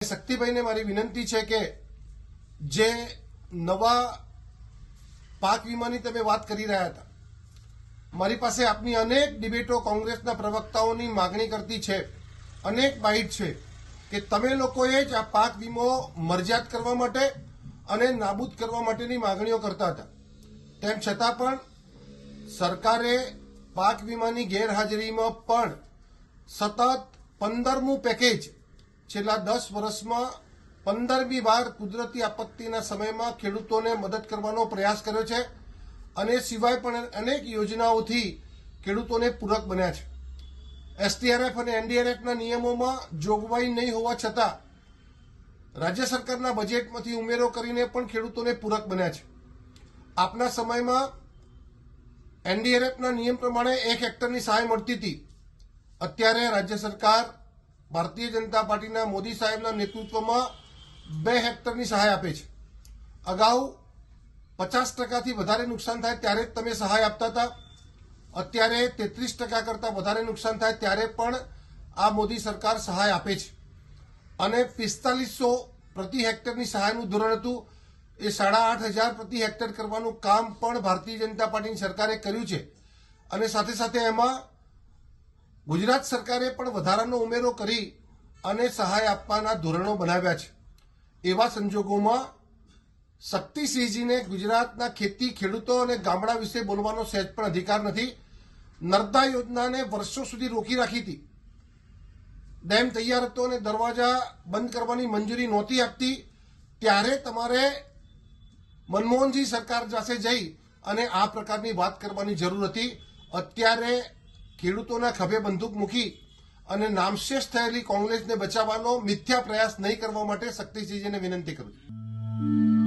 શક્તિભાઈને મારી વિનંતી છે કે જે નવા પાક વીમાની તમે વાત કરી રહ્યા હતા, મારી પાસે આપની અનેક ડિબેટો કોંગ્રેસના પ્રવક્તાઓની માગણી કરતી છે, અનેક બાઇટ છે કે તમે લોકોએ જ આ પાક વીમો મરજાત કરવા માટે અને નાબૂદ કરવા માટેની માગણીઓ કરતા હતા. તેમ છતાં પણ સરકારે પાક વીમાની ગેરહાજરીમાં પણ સતત 15મું પેકેજ છેલ્લા 10 વર્ષમાં 15મી વાર કુદરતી આપત્તિના સમયમાં ખેડૂતોને મદદ કરવાનો પ્રયાસ કર્યો છે અને સિવાય પણ અનેક યોજનાઓથી ખેડૂતોને પૂરક બન્યા છે. એસડીઆરએફ અને એનડીઆરએફના નિયમોમાં જોગવાઈ નહીં હોવા છતાં રાજ્ય સરકારના બજેટમાંથી ઉમેરો કરીને પણ ખેડૂતોને પૂરક બન્યા છે. આપના સમયમાં એનડીઆરએફના નિયમ પ્રમાણે 1 હેક્ટરની સહાય મળતી હતી. અત્યારે રાજ્ય સરકાર ભારતીય જનતા પાર્ટીના મોદી સાહેબના નેતૃત્વમાં 2 હેક્ટરની સહાય આપે છે. અગાઉ 50%થી વધારે નુકસાન થાય ત્યારે જ તમે સહાય આપતા હતા. અત્યારે 33% કરતાં વધારે નુકસાન થાય ત્યારે પણ આ મોદી સરકાર સહાય આપે છે અને 4500 પ્રતિ હેક્ટરની સહાયનું ધોરણ હતું એ 8500 પ્રતિ હેક્ટર કરવાનું કામ પણ ભારતીય જનતા પાર્ટીની સરકારે કર્યું છે અને સાથે સાથે એમાં ગુજરાત સરકારે પણ વધારાનો ઉમેરો કરી અને સહાય આપવાના ધોરણો બનાવ્યા છે. એવા સંજોગોમાં શક્તિસિંહજીને ગુજરાતના ખેતી ખેડૂતો અને ગામડા વિશે બોલવાનો સહેજ પણ અધિકાર નથી. નર્મદા યોજનાને વર્ષો સુધી રોકી રાખી હતી. ડેમ તૈયાર હતો અને દરવાજા બંધ કરવાની મંજૂરી નહોતી આપતી ત્યારે તમારે મનમોહનજી સરકાર પાસે જઈ અને આ પ્રકારની વાત કરવાની જરૂર હતી. અત્યારે ખેડૂતોના ખભે બંદૂક મૂકી અને નામશેષ થયેલી કોંગ્રેસને બચાવવાનો મિથ્યા પ્રયાસ નહીં કરવા માટે શક્તિસિંહજીને વિનંતી કરું છું.